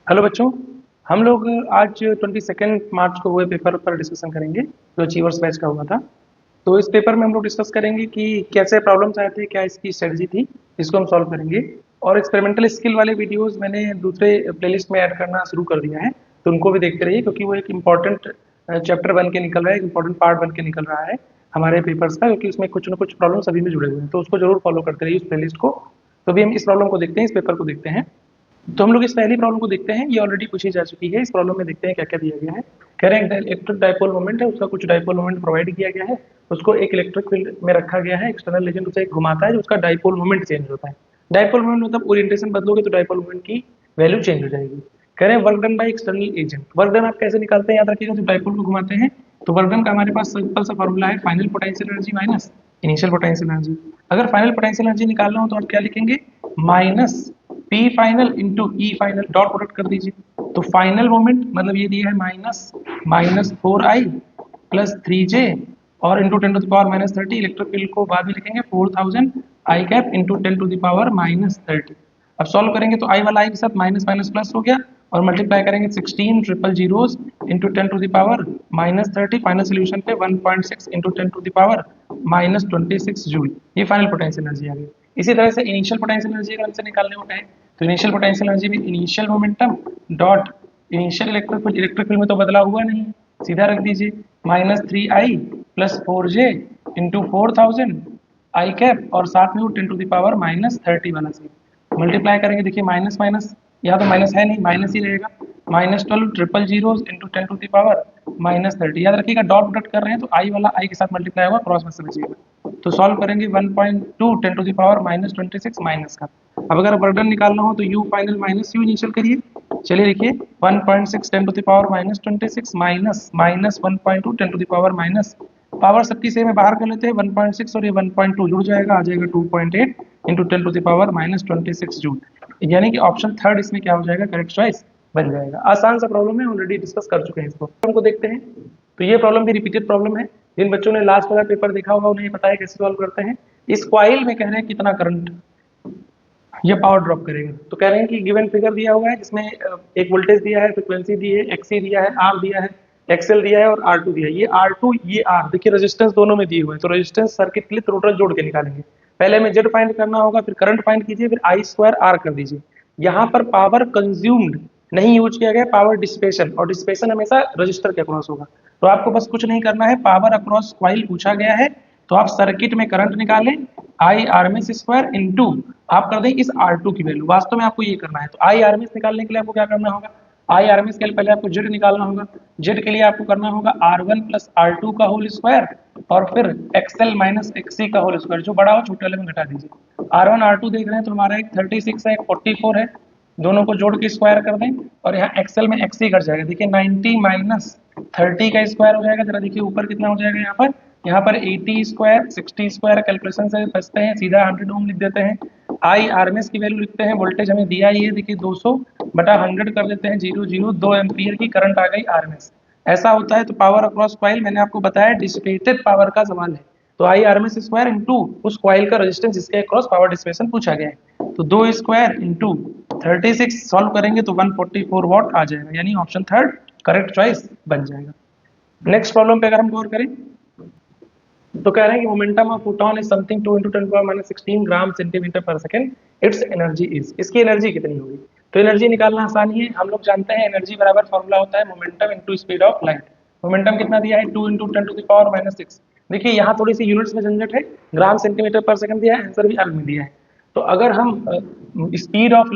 Hello बच्चों। हम लोग आज 22 मार्च को हुए पेपर पर डिस्कशन करेंगे जो अचीवर्स बैच का हुआ था। तो इस पेपर में हम लोग डिस्कस करेंगे कि कैसे प्रॉब्लम्स आए थे, क्या इसकी स्ट्रेटजी थी, इसको हम सॉल्व करेंगे। और एक्सपेरिमेंटल स्किल वाले वीडियोस मैंने दूसरे प्लेलिस्ट में ऐड करना शुरू कर दिया है, तो उनको भी देखते रहिए क्योंकि वो एक इम्पॉर्टेंट चैप्टर बन के निकल रहा है, एक इम्पॉर्टेंट पार्ट बन के निकल रहा है हमारे पेपर्स का, क्योंकि उसमें कुछ ना कुछ प्रॉब्लम सभी में जुड़े हुए हैं, तो उसको जरूर फॉलो करते रहिए उस प्लेलिस्ट को। तो अभी हम इस प्रॉब्लम को देखते हैं, इस पेपर को देखते हैं। तो हम लोग इस पहली प्रॉब्लम को देखते हैं, ये ऑलरेडी पूछी जा चुकी है। इस प्रॉब्लम में देखते हैं क्या क्या दिया गया है। कह रहे हैं इलेक्ट्रिक डाइपोल मोमेंट है, उसका कुछ डाइपोल मोमेंट प्रोवाइड किया गया है, उसको एक इलेक्ट्रिक फील्ड में रखा गया है, एक्सटर्नल एजेंट उसे घुमाता है जो उसका डाइपोल मोमेंट चेंज होता है। डाइपोल मोमेंट मतलब ओरिएंटेशन बदलोगे तो डाइपोल मोमेंट की वैल्यू चेंज हो जाएगी। कह रहे हैं work done by external agent. Work done आप कैसे निकालते हैं, याद रखिएगा, जब डाइपोल को घुमाते हैं तो वर्क डन का हमारे पास सिंपल सा फॉर्मूला है, final potential energy minus initial potential energy. अगर फाइनल पोटेंशियल एनर्जी निकालना हो तो आप क्या लिखेंगे, माइनस पी फाइनल इंटू ई फाइनल, डॉट प्रोडक्ट कर दीजिए। तो फाइनल मोमेंट मतलब ये दिया है minus minus 4i plus 3j और इंटू 10⁻30। इलेक्ट्रिक फील्ड को बाद में लिखेंगे 4000 आई कैप इंटू 10⁻30। अब सॉल्व करेंगे तो आई वाला आई के साथ माइनस माइनस प्लस हो गया और मल्टीप्लाई करेंगे 16 triple zeros into 10⁻30। Final solution पे 1.6 इंटू 10⁻26 जूल। ये फाइनल पोटेंशियल एनर्जी आ गई। इसी तरह से इनिशियल पोटेंशियल एनर्जी अगर हमसे निकालने को कहें तो इनिशियल पोटेंशियल एनर्जी में initial momentum dot initial electric field में तो बदला हुआ नहीं, सीधा रख दीजिए minus 3i plus 4j into 4000 आई कैप और साथ में वो 10⁻30 वाला से मल्टीप्लाई करेंगे। देखिए माइनस माइनस, यहाँ तो माइनस है नहीं, माइनस ही रहेगा। Minus 12 triple zeros into 10⁻30। याद रखिएगा डॉट प्रोडक्ट कर रहे हैं तो आई वाला आई के साथ मल्टीप्लाई होगा, क्रॉस में से बचिएगा। तो सॉल्व करेंगे 1.2 10⁻26 माइनस का। अब अगर बर्डन निकालना हो तो you final minus you initial करिए। चलिए लिखिए 1.6 10⁻26 माइनस माइनस 1.2 10⁻, पावर सबकी सेम है, बाहर कर लेते हैं 1.6 और ये 1.2 जुड़ जाएगा, आ जाएगा 2.8 इंटू 10⁻26 जूल। यानी कि ऑप्शन थर्ड इसमें क्या हो जाएगा, करेक्ट चॉइस बन जाएगा। आसान सा प्रॉब्लम है, ऑलरेडी डिस्कस कर चुके हैं इसको। प्रॉब्लम को देखते हैं। तो ये प्रॉब्लम भी रिपीटेड प्रॉब्लम है, जिन बच्चों ने लास्ट वाला पेपर देखा होगा उन्हें पता है कैसे सॉल्व करते हैं। इस कॉइल में कह रहे हैं कितना करंट ये पावर ड्रॉप करेगा। तो कह रहे हैं कि गिवन फिगर दिया हुआ है जिसमें एक वोल्टेज दिया है, फ्रीक्वेंसी दी है, एक्सी दिया है, आर दिया है, एक्सएल दिया है और आर टू दिया है। ये आर टू ये आर, देखिए रेजिस्टेंस दोनों में दिए हुए हैं, तो रेजिस्टेंस सर्किट के लिए टोटल जोड़ के निकालेंगे। पहले हमें जेड फाइंड करना होगा, फिर करंट फाइंड कीजिए, फिर आई स्क्वायर आर कर दीजिए। यहाँ पर पावर कंज्यूम्ड नहीं यूज किया गया, पावर डिसिपेशन, और डिसिपेशन हमेशा रजिस्टर के अक्रॉस होगा। तो आपको बस कुछ नहीं करना है, पावर अक्रॉस कॉइल पूछा गया है तो आप सर्किट में करंट निकालें, आई आरएमएस स्क्वायर इंटू आप कर दें इस आर टू की वैल्यू। वास्तव में आपको ये करना है, तो आई आरएमएस निकालने के लिए आपको क्या करना होगा, आई आरएमएस के लिए पहले आपको जेड निकालना होगा। जेड के लिए आपको करना होगा R one plus R two का होल स्क्वायर और फिर एक्सएल माइनस एक्सी का होल स्क्वायर, जो बड़ा हो छोटे वाले में घटा दीजिए। आर वन आर टू देख रहे हैं तो हमारा एक 36 है, एक 44 है, दोनों को जोड़ के स्क्वायर कर दें और यहाँ एक्सएल में एक्सी कट जाएगा। देखिए 90 माइनस 30 का स्क्वायर हो जाएगा, जरा देखिए ऊपर कितना हो जाएगा, यहाँ पर 80 स्क्वायर 60 स्क्वायर कैलकुलेशन से बचते हैं, सीधा 100 ओम लिख देते हैं। आई आरएमएस की वैल्यू लिखते हैं, वोल्टेज हमें दिया ही है, देखिए 200 बटा 100 कर देते हैं, 00 2 एम्पियर की करंट आ गई आरएमएस। ऐसा होता है। तो पावर अक्रॉस कॉइल मैंने आपको बताया डिसिपेटेड पावर का सवाल है, तो आई आरएमएस स्क्वायर इंटू उस कॉइल का रेजिस्टेंस जिसके अक्रॉस पावर डिसिपेशन पूछा गया है। तो 2 स्क्वायर इंटू 36 सॉल्व करेंगे तो 144 वॉट आ जाएगा, यानी ऑप्शन थर्ड करेक्ट चॉइस बन जाएगा। नेक्स्ट प्रॉब्लम पे अगर हम गौर करें तो कह रहे हैं कि momentum of photon is something 2 × 10⁻16 gram centimetre पर सेकंड, इट्स एनर्जी इज, इसकी एनर्जी कितनी होगी। तो एनर्जी निकालना आसान ही है, हम लोग जानते हैं एनर्जी बराबर फॉर्मूला होता है momentum into speed of light. Momentum कितना दिया है 2 × 10⁻6। देखिए यहाँ थोड़ी सी यूनिट्स में झंझट है, ग्राम सेंटीमीटर पर सेकंड दिया है, आंसर भी अर्ग में दिया है। तो अगर हम स्पीड ऑफ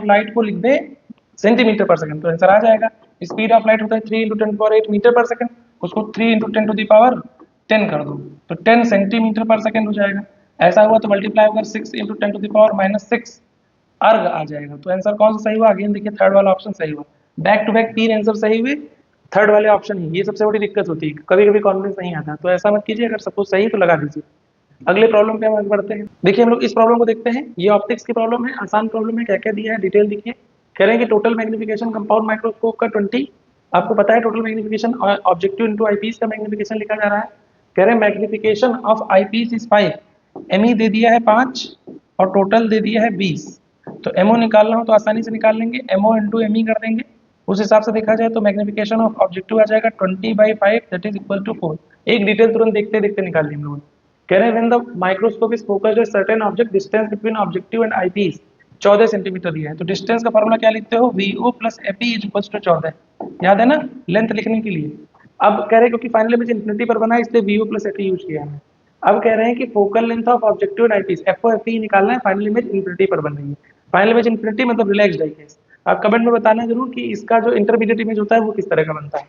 लाइट को लिख दें सेंटीमीटर पर सेकंड तो आंसर आ जाएगा। स्पीड ऑफ लाइट होता है 3 × 10⁸ मीटर पर सेकंड, उसको 3 × 10 कर दो तो 10 सेंटीमीटर पर सेकंड हो जाएगा। ऐसा हुआ तो मल्टीप्लाई होकर 6 × 10⁻6 अर्ग आ जाएगा। तो आंसर कौन सा सही हुआ, अगेन देखिए थर्ड वाला ऑप्शन सही हुआ। बैक टू बैक 3 आंसर सही हुए, थर्ड वाले ऑप्शन ही, ये सबसे बड़ी दिक्कत होती है, कभी कभी कॉन्फिडेंस नहीं आता, तो ऐसा मत कीजिए, अगर सपोज सही तो लगा दीजिए। अगले प्रॉब्लम पे हम आगे बढ़ते हैं। देखिए हम लोग इस प्रॉब्लम को देखते हैं, ये ऑप्टिक्स की प्रॉब्लम है, आसान प्रॉब्लम है, क्या क्या दिया है डिटेल देखिए। कह रहे हैं कि टोटल मैग्निफिकेशन कंपाउंड माइक्रोस्कोप का 20, आपको पता है total magnification objective into eyepiece का मैग्निफिकेशन लिखा जा रहा है। कह रहे हैं magnification of eyepiece is 5, ME दे दिया है 5 और टोटल दे दिया है 20। तो एमओ निकालना हो तो आसानी से निकाल लेंगे, एमओ इंटू एम ई कर देंगे। उस हिसाब से देखा जाए तो मैग्निफिकेशन ऑफ ऑब्जेक्टिव आ जाएगा 20/5 दैट इज इक्वल टू 4। एक डिटेल तुरंत देखते देखते निकाल ली हम लोगों ने। कह रहे हैं when the microscope is focused at certain object distance between objective and eyepiece 14 centimetre दिया है। तो डिस्टेंस का फॉर्मूला क्या लिखते हो, VO plus AP is equal to 14। याद है ना लेंथ लिखने के लिए। अब कह रहे हैं क्योंकि फाइनल इमेज इन्फिनिटी पर बना है इसलिए वीओ प्लस एपी यूज किया है। अब कह रहे हैं कि focal length of objective and eyepiece FO FE निकालना है, फाइनल इमेज इन्फिनिटी पर बन रही है। फाइनल इमेज इन्फिनिटी मतलब रिलैक्स्ड आई केस। आप कमेंट में बताना जरूर कि इसका जो इंटरमीडिएट इमेज होता है वो किस तरह का बनता है।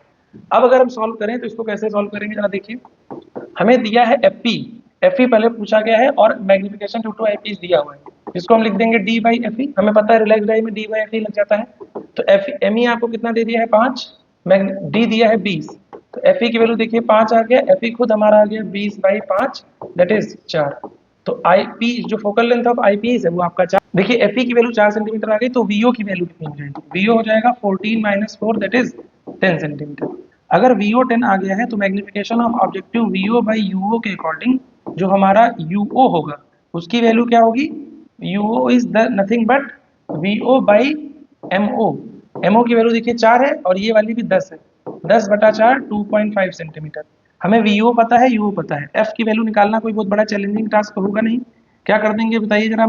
अब अगर हम सॉल्व करें तो इसको कैसे सॉल्व करेंगे जरा देखिए। हमें दिया है एफपी, एफई पहले पूछा गया है और मैग्निफिकेशन टू टू आईपीस दिया हुआ है, इसको हम लिख देंगे डी बाई एफई। हमें पता है रिलैक्स्ड आई में डी बाई एफई लग जाता है। तो एफ एमई आपको कितना दे दिया है 5, डी दिया है 20। तो एफई की वैल्यू देखिए 5 आ गया, एफई खुद हमारा आ गया 20/5 दैट इज 4। तो आईपी जो फोकल लेंथ ऑफ आईपीस है वो आपका 4। देखिए एफई की वैल्यू 4 सेंटीमीटर आ गई तो वीओ की वैल्यू कितनी हो जाएगी, वीओ हो जाएगा 14 - 4 दैट इज 10 सेंटीमीटर। अगर वीओ 10 आ गया है तो magnification of objective VO by UO के अकॉर्डिंग जो हमारा यूओ होगा उसकी वैल्यू क्या होगी, UO is the nothing but VO by MO. MO की वैल्यू देखिए 4 है और ये वाली भी 10 है, 10/4 2.5 सेंटीमीटर। हमें वीओ पता है, यूओ पता है, एफ की वैल्यू निकालना कोई बहुत बड़ा चैलेंजिंग टास्क होगा नहीं। क्या कर देंगे बताइए जरा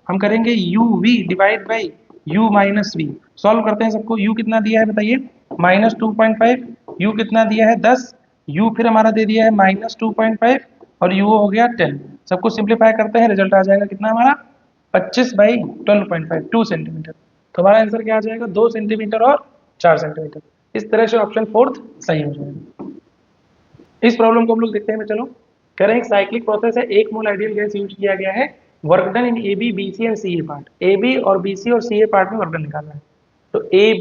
हम करेंगे U V divide by U minus V. Solve करते हैं सबको। यू कितना दिया है बताइए -2.5, यू कितना दिया है 10, यू फिर हमारा दे दिया है -2.5 और यू हो गया 10। सबको सिंप्लीफाई करते हैं, रिजल्ट आ जाएगा कितना हमारा 25/12.5 2 सेंटीमीटर। तो हमारा आंसर क्या आ जाएगा 2 सेंटीमीटर और 4 सेंटीमीटर। इस तरह से ऑप्शन फोर्थ सही हो जाएगा। इस प्रॉब्लम को हम लोग देखते हैं। चलो कह रहे हैं साइक्लिक प्रोसेस है, 1 मोल आइडियल गैस यूज किया गया है, work done in A B B C and C A part. A B और बी सी और सी ए पार्ट में वर्क डन निकालना है। तो ए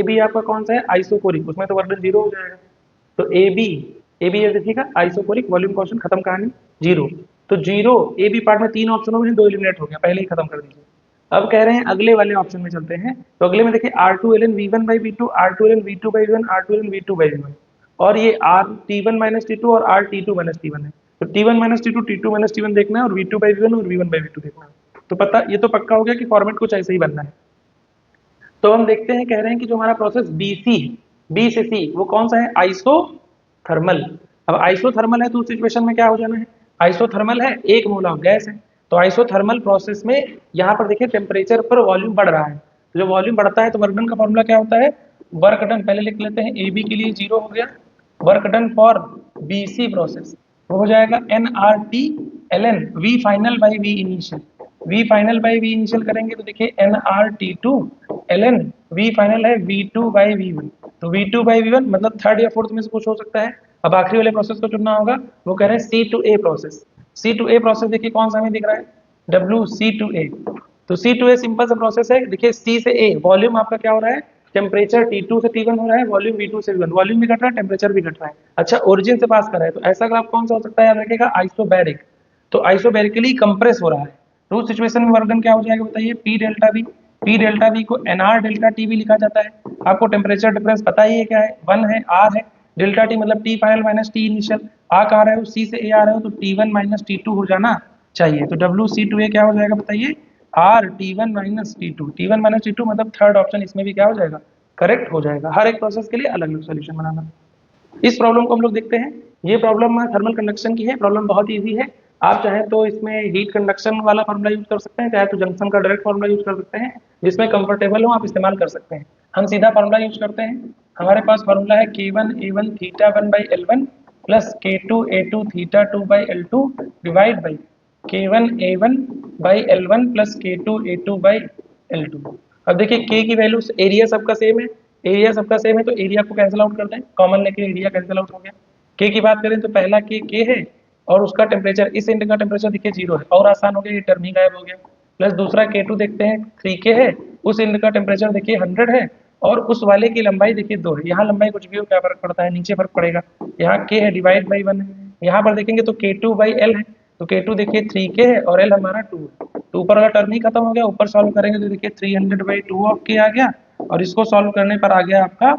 बी आपका कौन सा है आइसोकोरिक, उसमें तो वर्क डन 0 हो जाएगा। तो ए बी देखिएगा आइसोकोरिक, वॉल्यूम कॉन्स्टेंट, खत्म कहानी 0। तो 0 ए बी पार्ट में 3 ऑप्शनों में 2 एलिमिनेट हो गया, पहले ही खत्म कर दीजिए। अब कह रहे हैं अगले वाले ऑप्शन में चलते हैं। तो अगले में देखिए R2ln V1/V2 R2ln V2/V1 R2ln V2/V1 और ये R T1 - T2 और R T2 - T1 है। तो T1 - T2 T2 - T1 देखना है और V2/V1 और V1/V2 देखना है। तो पता ये तो पक्का हो गया कि फॉर्मेट कुछ ऐसे ही बनना है। तो हम देखते हैं, कह रहे हैं कि जो हमारा प्रोसेस BC है, B से C वो कौन सा है आइसोथर्मल। अब आइसोथर्मल है तो उस सिचुएशन में क्या हो जाना है, आइसोथर्मल है 1 मोल ऑफ गैस है। तो आइसोथर्मल प्रोसेस में यहाँ पर देखिए टेम्परेचर पर वॉल्यूम बढ़ रहा है। तो जब वॉल्यूम बढ़ता है तो वर्क डन का फॉर्मूला क्या होता है, वर्क डन पहले लिख लेते हैं, AB के लिए 0 हो गया, work done for BC process वो हो जाएगा NRT ln V final by V initial. V final by V initial करेंगे तो देखिए NRT2 ln V फाइनल है V2/V1। तो V2/V1 मतलब थर्ड या फोर्थ में से कुछ हो सकता है। अब आखिरी वाले प्रोसेस को चुनना होगा, वो कह रहे हैं C2A प्रोसेस। C2A प्रोसेस देखिए कौन सा हमें दिख रहा है WC2A। तो C2A सिंपल सा प्रोसेस है। देखिए C से A वॉल्यूम आपका क्या हो रहा है, टेम्परेचर T2 से T1 हो रहा है, वॉल्यूम V2 से V1, वॉल्यूम भी घट रहा है टेम्परेचर भी घट रहा है। अच्छा ओरिजिन से पास कर रहा है तो ऐसा ग्राफ कौन सा हो सकता है, याद रखिएगा आइसोबैरिक। तो आइसोबैरिकली कंप्रेस हो रहा है तो उस सिचुएशन में वर्क डन क्या हो जाएगा बताइए P delta V। P delta V को NR डेल्टा T भी लिखा जाता है। आपको टेम्परेचर डिफरेंस पता ही है क्या है 1 है, R है, डेल्टा T मतलब T final minus T initial. आ कहाँ रहे हो C से A आ रहे हो तो T1 - T2 हो जाना चाहिए। तो WC2A क्या हो जाएगा बताइए R T1 - T2। T1 - T2 मतलब थर्ड ऑप्शन इसमें भी क्या हो जाएगा करेक्ट हो जाएगा। हर एक प्रोसेस के लिए अलग अलग सोल्यूशन बनाना। इस प्रॉब्लम को हम लोग देखते हैं। ये प्रॉब्लम थर्मल कंडक्शन की है, प्रॉब्लम बहुत इजी है। आप चाहे तो इसमें हीट कंडक्शन वाला फार्मूला यूज कर सकते हैं, चाहे तो जंक्शन का डायरेक्ट फार्मूला यूज कर सकते हैं, जिसमें कंफर्टेबल हो आप इस्तेमाल कर सकते हैं। हम सीधा फार्मूला यूज करते हैं। हमारे पास फार्मूला है K1A1 θ1/L1 plus K2A2 θ2/L2 divide by K1A1/L1 plus K2A2/L2। अब देखिए K की वैल्यू एरिया सबका सेम है, एरिया सबका सेम है तो एरिया को कैंसिल आउट करते हैं, कॉमन लेके एरिया कैंसिल आउट हो गया। के की बात करें तो पहला के है और उसका टेम्परेचर इस एंड का टेम्परेचर देखिए 0 है और आसान हो गया, ये टर्म ही गायब हो गया। प्लस दूसरा K2 देखते हैं 3K है, उस एंड का टेम्परेचर देखिए 100 है और उस वाले की लंबाई देखिए 2 है। यहाँ लंबाई कुछ भी हो क्या फर्क पड़ता है, नीचे फर्क पड़ेगा। यहाँ K है डिवाइड बाई 1 है, यहाँ पर देखेंगे तो K2/L है, तो K2 देखिए 3K है और L हमारा 2 है। तो ऊपर वाला टर्म ही खत्म हो गया, ऊपर सॉल्व करेंगे तो देखिए 300/2 ऑफ K आ गया और इसको सॉल्व करने पर आ गया आपका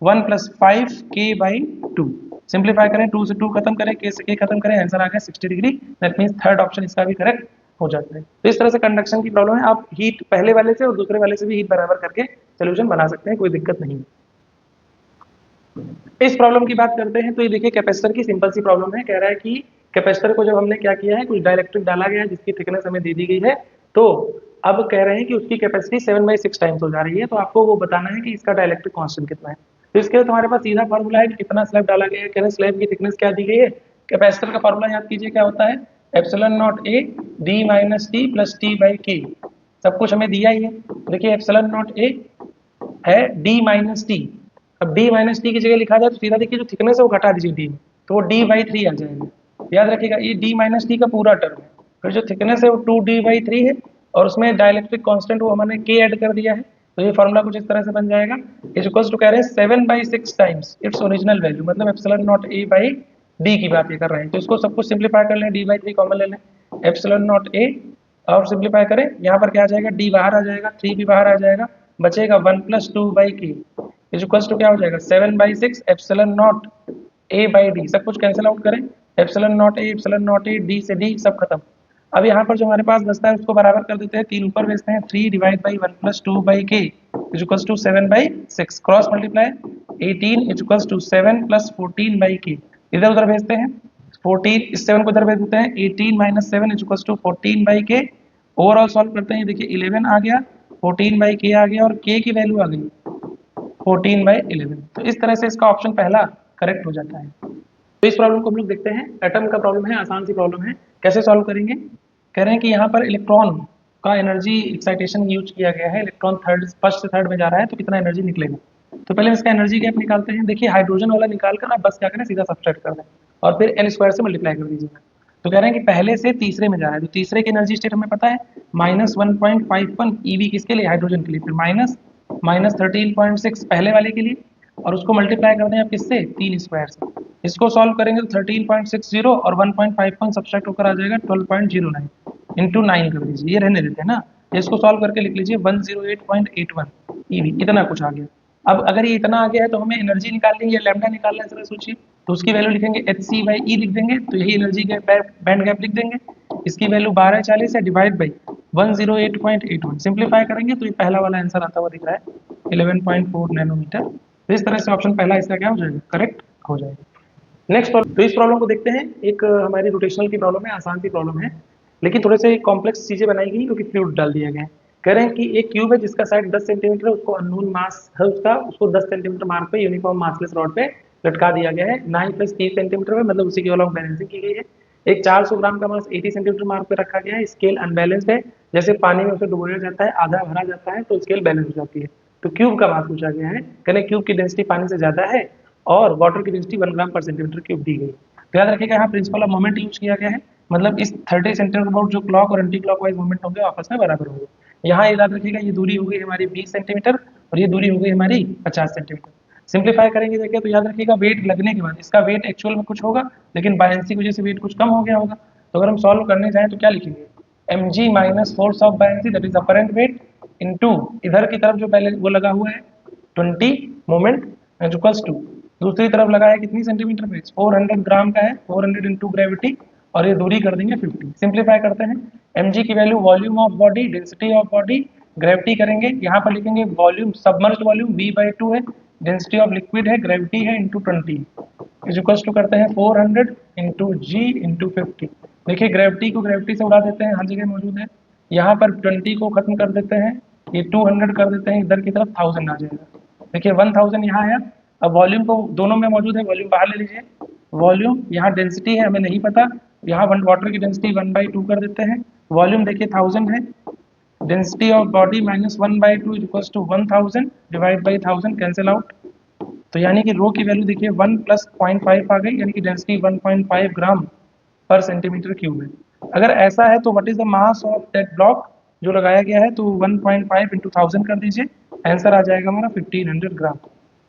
1 + 5K/2। सिंप्लीफाई करें, 2 से 2 खत्म करें, K से K खत्म करें, आंसर आ गया 60 degree. That means third option इसका भी करेक्ट हो जाता है। तो इस तरह से कंडक्शन की प्रॉब्लम है, आप हीट पहले वाले से और दूसरे वाले से भी हीट बराबर करके सोल्यूशन बना सकते हैं, कोई दिक्कत नहीं है। इस प्रॉब्लम की बात करते हैं तो ये देखिए कैपेसिटर की सिंपल सी प्रॉब्लम है। कह रहा है कि कैपेसिटर को जब हमने क्या किया है, कुछ डाइलेक्ट्रिक डाला गया है जिसकी थिकनेस हमें दे दी गई है, तो अब कह रहे हैं कि उसकी कैपेसिटी 7/6 टाइम्स हो जा रही है, तो आपको वो बताना है कि इसका डाइलेक्ट्रिक कांस्टेंट कितना है। तो इसके लिए तुम्हारे पास सीधा फॉर्मूला है कि कितना स्लैब डाला गया है, कह रहे हैं स्लैब की थिकनेस क्या दी गई है। कैपेसिटर का फॉर्मूला याद कीजिए क्या होता है, epsilon not A D minus T plus T by के। सब कुछ हमें दिया ही है। देखिए एप्सिलॉन नॉट ए है डी माइनस टी। अब डी माइनस टी की जगह लिखा जाए तो सीधा देखिए जो थिकनेस है वो घटा दीजिए डी में, तो वो डी/3 आ जाएगा। याद रखिएगा ये डी माइनस टी का पूरा टर्म है, फिर जो थिकनेस है वो 2d/3 है, और उसमें डाइलेक्ट्रिक कांस्टेंट वो हमने के ऐड कर दिया है। तो ये फॉर्मूला कुछ इस तरह से बन जाएगा, इज इक्वल्स टू कह रहे हैं 7/6 टाइम्स इट्स ओरिजिनल वैल्यू, मतलब epsilon not a by D की बात ये कर रहे हैं। तो इसको सब कुछ सिंप्लीफाई कर लें, डी/3 कॉमन ले लें, एप्सिलॉन नॉट ए और सिंप्लीफाई करें, यहाँ पर क्या आ जाएगा, डी बाहर आ जाएगा, 3 भी बाहर आ जाएगा, बचेगा 1 + 2/k इज इक्वल्स टू क्या हो जाएगा 7/6 epsilon not a by D. सब कुछ कैंसिल आउट करें, एप्सिलॉन नॉट ए डी से डी सब खत्म। अब यहाँ पर जो हमारे पास बचता है उसको बराबर कर देते हैं, 3 ऊपर भेजते हैं, 3 divide by 1 + 2/k is equals to 7/6 cross multiply 18 is equals to 7 + 14/k इधर उधर भेजते हैं, 14 इस 7 को इधर भेज देते हैं, 18 - 7 is equals to 14/k। Overall solve करते हैं, देखिए 11 आ गया, 14/k आ गया और k की वैल्यू आ गई 14/11। तो इस तरह से इसका ऑप्शन पहला करेक्ट हो जाता है। तो इस प्रॉब्लम को हम लोग देखते हैं, एटम का प्रॉब्लम है, आसान सी प्रॉब्लम है, कैसे सॉल्व करेंगे। कह रहे हैं कि यहाँ पर इलेक्ट्रॉन का एनर्जी एक्साइटेशन यूज किया गया है, इलेक्ट्रॉन फर्स्ट से थर्ड में जा रहा है, तो कितना एनर्जी निकलेगा। तो पहले इसका एनर्जी गैप निकालते हैं। देखिए हाइड्रोजन वाला निकाल कर आप बस क्या करें, सीधा सब्सट्रैक्ट कर दें और फिर n² से मल्टीप्लाई कर दीजिएगा। तो कह रहे हैं कि पहले से तीसरे में जा रहा है, तो तीसरे की एनर्जी स्टेट हमें पता है -1.51 eV किसके लिए, हाइड्रोजन के लिए, फिर -13.6 पहले वाले के लिए, और उसको मल्टीप्लाई कर दें आप किससे, 3² से। इसको सॉल्व करेंगे तो 13.60 और 1.51 सब्सट्रैक्ट होकर आ जाएगा 12.09 इंटू 9 कर दीजिए, ये रहने देते हैं ना। इसको सॉल्व करके लिख लीजिए 108.81 ईवी, इतना कुछ आ गया। अब अगर ये इतना आ गया है तो हमें एनर्जी निकालनी है या लैम्डा निकालना है, जरा सोचिए। तो उसकी वैल्यू लिखेंगे hc/e लिख देंगे, तो यही एनर्जी गैप बैंड गैप लिख देंगे। इसकी वैल्यू 1240 है, डिवाइड बाई 108.81 सिंप्लीफाई करेंगे तो ये पहला वाला आंसर आता हुआ दिख रहा है 11.4 नैनोमीटर। तो इस तरह से ऑप्शन पहला इसका क्या हो जाएगा, करेक्ट हो जाएगा। नेक्स्ट प्रॉब्लम, तो इस प्रॉब्लम को देखते हैं। एक हमारी रोटेशनल की प्रॉब्लम है, आसान सी प्रॉब्लम है, लेकिन थोड़े से कॉम्प्लेक्स चीजें बनाई गई क्योंकि फ्लूइड डाल दिया गया है। कह रहे हैं कि एक क्यूब है जिसका साइड 10 सेंटीमीटर है, उसको अननोन मास है उसको 10 सेंटीमीटर मार्क पे यूनिफॉर्म मासलेस रॉड पे लटका दिया गया है, 9 + 30 सेंटीमीटर में, मतलब उसी के अलॉन्ग बैलेंसिंग की गई है। एक 400 ग्राम का मास 80 सेंटीमीटर मार्क पे रखा गया है, स्केल अनबैलेंस्ड है, जैसे पानी में उसे डुबोया जाता है, आधा भरा जाता है तो स्केल बैलेंस हो जाती है। तो क्यूब का मास पूछा गया है, कहने क्यूब की डेंसिटी पानी से ज्यादा है और वाटर की डेंसिटी 1 ग्राम पर सेंटीमीटर क्यूब दी गई। तो याद रखिएगा यहाँ प्रिंसिपल ऑफ मोमेंट यूज किया गया है, मतलब इस 30 सेंटीमीटर अबाउट जो क्लॉक और एंटी क्लॉकवाइज मूवमेंट होंगे आपस में बराबर होंगे। यहाँ याद रखिएगा ये दूरी हो गई हमारी 20 सेंटीमीटर और ये दूरी हो गई हमारी 50 सेंटीमीटर। सिंप्लीफाई करेंगे देखिए तो याद रखिएगा वेट लगने के बाद इसका वेट एक्चुअल में कुछ होगा, लेकिन बायनेंसी की वजह से वेट कुछ कम हो गया होगा। तो अगर हम सॉल्व करने जाएं तो क्या लिखेंगे, mg minus force of buoyancy that is apparent weight into इधर की तरफ जो पहले वो लगा हुआ है 20 मोमेंट इक्वल्स टू दूसरी तरफ लगा है कितनी सेंटीमीटर पे, 400 ग्राम का है, 400 इंटू ग्रेविटी और ये दूरी कर देंगे 50। सिंप्लीफाई करते हैं, mg की value volume of body, density of body, gravity करेंगे, यहाँ पर लिखेंगे वॉल्यूम सबमर्ज्ड वॉल्यूम v/2 है, डेंसिटी ऑफ लिक्विड है, ग्रेविटी है इंटू 20 इज इक्वल्स टू करते हैं 400 इंटू जी इंटू 50। देखिए ग्रेविटी को ग्रेविटी से उड़ा देते हैं, हर जगह मौजूद है। यहाँ पर 20 को खत्म कर देते हैं, ये 200 कर देते हैं, इधर की तरफ 1000 आ जाएगा। देखिए 1000 यहाँ आया। अब वॉल्यूम को दोनों में मौजूद है, वॉल्यूम बाहर ले लीजिए, वॉल्यूम यहाँ डेंसिटी है हमें नहीं पता, यहाँ वाटर की डेंसिटी 1/2 कर देते हैं, वॉल्यूम देखिए 1000 है, density of body minus 1/2 is equals to 1000 divide by 1000 cancel out. तो यानी कि रो की वैल्यू देखिए 1 + 0.5 आ गई, यानी कि डेंसिटी 1.5 ग्राम पर सेंटीमीटर क्यूब है। अगर ऐसा है तो what is the mass of that block जो लगाया गया है, तो 1.5 इंटू 1000 कर दीजिए, आंसर आ जाएगा हमारा 1500 ग्राम।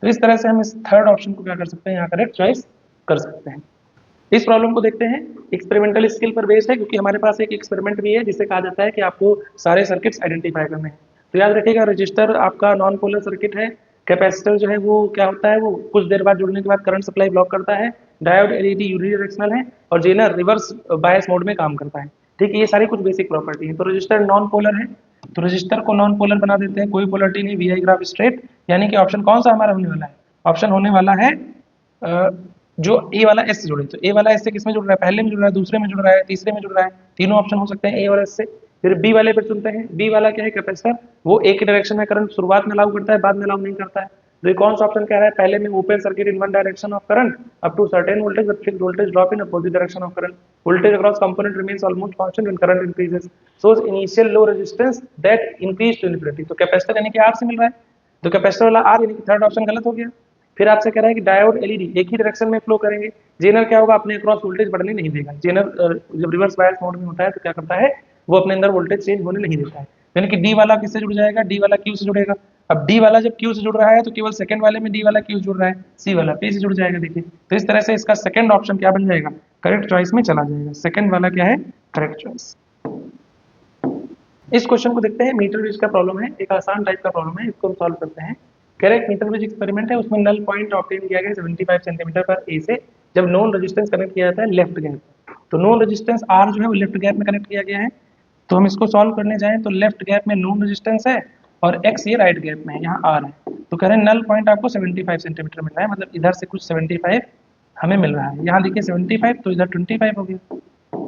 तो इस तरह से हम इस थर्ड ऑप्शन को क्या कर सकते हैं, यहाँ करेक्ट चॉइस कर सकते हैं। इस प्रॉब्लम को देखते हैं, एक्सपेरिमेंटल स्किल पर बेस्ड है क्योंकि हमारे पास एक एक्सपेरिमेंट भी है जिसे कहा जाता है कि आपको सारे सर्किट्स आइडेंटिफाई करने हैं। तो याद रखिएगा रजिस्टर आपका नॉन पोलर सर्किट है, कैपेसिटर जो है वो क्या होता है, वो कुछ देर बाद जुड़ने के बाद करंट सप्लाई ब्लॉक करता है, डायोड एलईडी यूनिडायरेक्शनल है और जेनर रिवर्स बायस मोड में काम करता है। ठीक है, ये सारी कुछ बेसिक प्रॉपर्टी है। तो रजिस्टर नॉन पोलर है, तो रजिस्टर को नॉन पोलर बना देते हैं, कोई पोलरिटी नहीं, वी आई ग्राफ स्ट्रेट। यानी कि ऑप्शन कौन सा हमारा होने वाला है? ऑप्शन होने वाला है जो ए वाला एस से जुड़े। तो ए वाला एस से किसमें जुड़ रहा है? पहले में जुड़ रहा है, दूसरे में जुड़ रहा है, तीसरे में जुड़ रहा है, तीनों ऑप्शन हो सकते हैं ए और एस से। फिर बी वाले पे चलते हैं, बी वाला क्या है? कैपेसिटर, वो एक ही डायरेक्शन में करंट शुरुआत में लागू करता है, बाद में लागू नहीं करता है। तो ये कौन सा ऑप्शन कह रहा है? पहले में open circuit in one direction of current up to certain voltage but fixed voltage drop in opposite direction of current, voltage across component remains almost constant when current increases, shows initial low resistance that increase to infinity. तो capacitor यानी कि are से मिल रहा है, तो capacitor वाला are यानी कि थर्ड ऑप्शन गलत हो गया। फिर आपसे कह रहा है कि डायोड एलईडी एक ही डायरेक्शन में फ्लो करेंगे, जेनर क्या होगा? अपने अक्रॉस वोल्टेज बढ़ने नहीं देगा। जेनर जब रिवर्स बायस मोड में होता है तो क्या करता है? वो अपने अंदर वोल्टेज चेंज होने नहीं देता है। यानी कि डी वाला किससे जुड़ जाएगा? डी वाला क्यू से जुड़ेगा। अब डी वाला जब क्यू से जुड़ रहा है तो केवल सेकंड वाले में डी वाला क्यू जुड़ रहा है, सी वाला पी से जुड़ जाएगा। देखिए, तो इस तरह से इसका सेकंड ऑप्शन क्या बन जाएगा? करेक्ट चॉइस में चला जाएगा। सेकंड वाला क्या है? Correct choice. इस क्वेश्चन को देखते हैं, मीटर ब्रिज का प्रॉब्लम है, एक आसान टाइप का प्रॉब्लम है, इसको हम सॉल्व करते हैं। करेक्ट मीटर ब्रिज एक्सपेरिमेंट है, उसमें नल पॉइंट ऑब्टेन किया गया 75 सेंटीमीटर पर ए से, जब नॉन रेजिस्टेंस कनेक्ट किया जाता है लेफ्ट गैप। तो नॉन रेजिस्टेंस आर जो है वो लेफ्ट गैप में कनेक्ट किया गया है। तो हम इसको सॉल्व करने जाएं तो लेफ्ट गैप में नॉन रेजिस्टेंस है और एक्स ये राइट गैप में है, यहाँ आर है। तो कह रहे हैं नल पॉइंट आपको 75 सेंटीमीटर मिल रहा है, मतलब इधर से कुछ 75 हमें मिल रहा है। यहाँ देखिए 75, तो इधर 25 हो गया,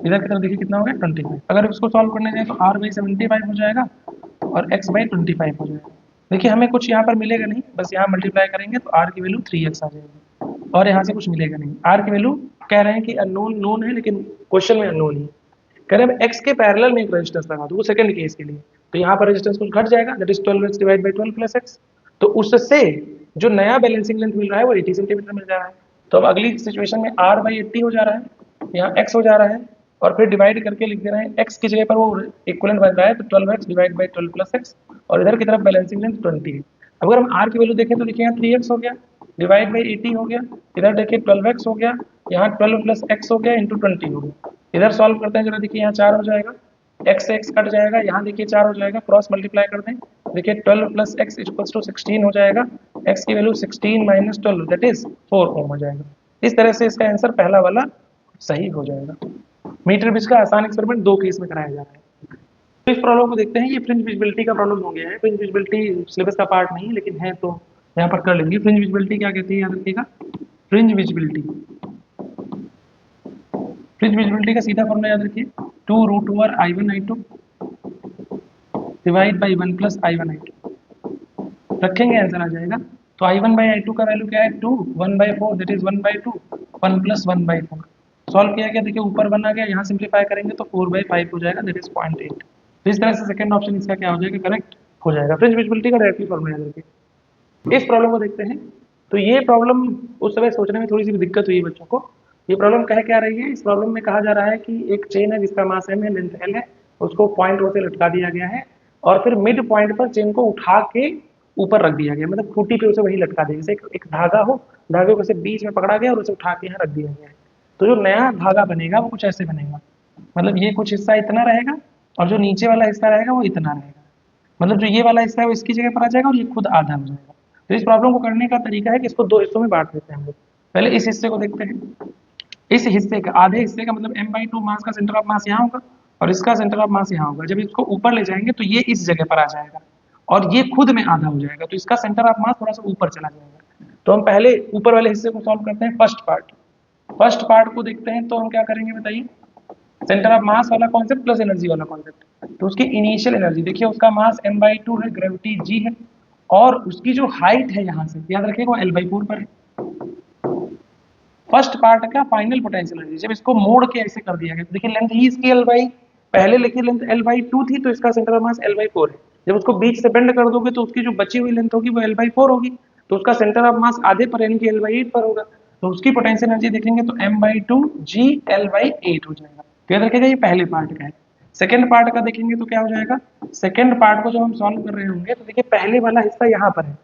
इधर की तरफ देखिए कितना हो गया? 25। अगर इसको सॉल्व करने जाए तो r बाई 75 हो जाएगा और x बाई 25 हो जाएगा। देखिए हमें कुछ यहाँ पर मिलेगा नहीं, बस यहाँ मल्टीप्लाई करेंगे तो r की वैल्यू 3x आ जाएगी और यहाँ से कुछ मिलेगा नहीं। r की वैल्यू कह रहे हैं कि अननोन नोन है, लेकिन क्वेश्चन में अननोन ही कह रहे हैं x के पैरेलल में एक रेजिस्टेंस लगा दो, वो सेकंड केस के लिए। तो यहाँ पर रेजिस्टेंस कुछ घट जाएगा, that is 12x divide by 12 plus x। तो उससे जो नया बैलेंसिंग लेंथ मिल रहा है वो 80 सेंटीमीटर मिल जा रहा है। तो अब अगली सिचुएशन में r बाई 80 हो जा रहा है, यहाँ x हो जा रहा है और फिर डिवाइड करके लिख दे रहे हैं, x की जगह पर वो इक्विवेलेंट बन रहा है तो 12x divide by 12 plus x, और इधर की तरफ बैलेंसिंग लेंथ 20 है। अगर हम r की वैल्यू देखें तो देखिए यहाँ 3x हो गया डिवाइड बाई 80 हो गया, इधर देखिए 12x हो गया, यहाँ 12 प्लस x हो गया इंटू 20 हो गया। इधर सॉल्व करते हैं जरा, देखिए यहाँ 4 हो जाएगा, x से x कट जाएगा, यहाँ देखिए 4 हो जाएगा, क्रॉस मल्टीप्लाई कर दें, देखिए 12 प्लस x इक्वल्स टू 16 हो जाएगा, x की वैल्यू 16 माइनस 12 दैट इज 4 ओम हो जाएगा। इस तरह से इसका आंसर पहला वाला सही हो जाएगा। मीटर ब्रिज का आसान एक्सपेरिमेंट दो केस में कराया जा रहा है। तो इस प्रॉब्लम को देखते हैं, ये फ्रिंज विजिबिलिटी का प्रॉब्लम हो गया है। फ्रिंज विजिबिलिटी सिलेबस का पार्ट नहीं लेकिन है, तो यहाँ पर कर लेंगे। फ्रिंज विजिबिलिटी क्या कहती है याद रखिएगा, फ्रिंज विजिबिलिटी, फ्रिंज विजिबिलिटी का सीधा फॉर्मूला याद रखिए, 2 root over I1 I2 divide by 1 plus I1 I2 रखेंगे, आंसर आ जाएगा। तो I1 बाई I2 का वैल्यू क्या है? 2, 1 by 4 that is 1 by 2, 1 plus 1 by 4। Solve किया गया, देखिए ऊपर 1 आ गया, यहाँ सिंप्लीफाई करेंगे तो 4 बाई 5 हो जाएगा दैट इज 0.8। तो इस तरह से सेकंड ऑप्शन इसका क्या हो जाएगा? करेक्ट हो जाएगा। फ्रिंज विजिबिलिटी का डायरेक्टली फॉर्मूला याद रखिए। इस प्रॉब्लम को देखते हैं, तो ये प्रॉब्लम उस समय सोचने में थोड़ी सी दिक्कत हुई बच्चों को। ये प्रॉब्लम कह क्या रही है? इस प्रॉब्लम में कहा जा रहा है कि एक चेन है जिसका मास m है, लेंथ l है, उसको पॉइंट ओ से लटका दिया गया है और फिर मिड पॉइंट पर चेन को उठा के ऊपर रख दिया गया, मतलब खूंटी पे उसे वही लटका दिया, जैसे एक धागा हो, धागे को उसे बीच में पकड़ा गया और उसे उठा के यहाँ रख दिया गया है। तो जो नया धागा बनेगा वो कुछ ऐसे बनेगा, मतलब ये कुछ हिस्सा इतना रहेगा और जो नीचे वाला हिस्सा रहेगा वो इतना रहेगा, मतलब जो ये वाला हिस्सा है वो इसकी जगह पर आ जाएगा और ये खुद आधा हो जाएगा। तो इस प्रॉब्लम को करने का तरीका है कि इसको दो हिस्सों में बांट देते हैं हम लोग। पहले इस हिस्से को देखते हैं, इस हिस्से का आधे हिस्से का मतलब m/2 मास का सेंटर ऑफ मास यहाँ होगा और इसका सेंटर ऑफ मास यहाँ होगा। जब इसको ऊपर ले जाएंगे तो ये इस जगह पर आ जाएगा और ये खुद में आधा हो जाएगा, तो इसका सेंटर ऑफ मास थोड़ा सा ऊपर चला जाएगा। तो हम पहले ऊपर वाले हिस्से को सॉल्व करते हैं, फर्स्ट पार्ट को देखते हैं। तो हम क्या करेंगे बताइए, सेंटर ऑफ मास वाला कॉन्सेप्ट प्लस एनर्जी वाला कॉन्सेप्ट। तो उसकी इनिशियल एनर्जी देखिए, उसका मास m/2 है, ग्रेविटी g है और उसकी जो हाइट है यहाँ से याद रखिएगा वो l/4 पर है। फर्स्ट पार्ट का फाइनल पोटेंशियल एनर्जी जब इसको मोड़ के ऐसे कर दिया गया, तो देखिए लेंथ ही इसकी l/, पहले लिखिए लेंथ l/2 थी तो इसका सेंटर ऑफ मास l/4 है। जब उसको बीच से बेंड कर दोगे तो उसकी जो बची हुई लेंथ होगी वो l/4 होगी, तो उसका सेंटर ऑफ मास आधे पर यानी कि l/8 पर होगा। तो उसकी पोटेंशियल एनर्जी देखेंगे तो m/2 g l/8 हो जाएगा। तो याद रखिएगा ये पहले पार्ट का है। सेकेंड पार्ट का देखेंगे तो क्या हो जाएगा, सेकेंड पार्ट को जब हम सॉल्व कर रहे होंगे तो देखिए पहले वाला हिस्सा यहाँ पर है,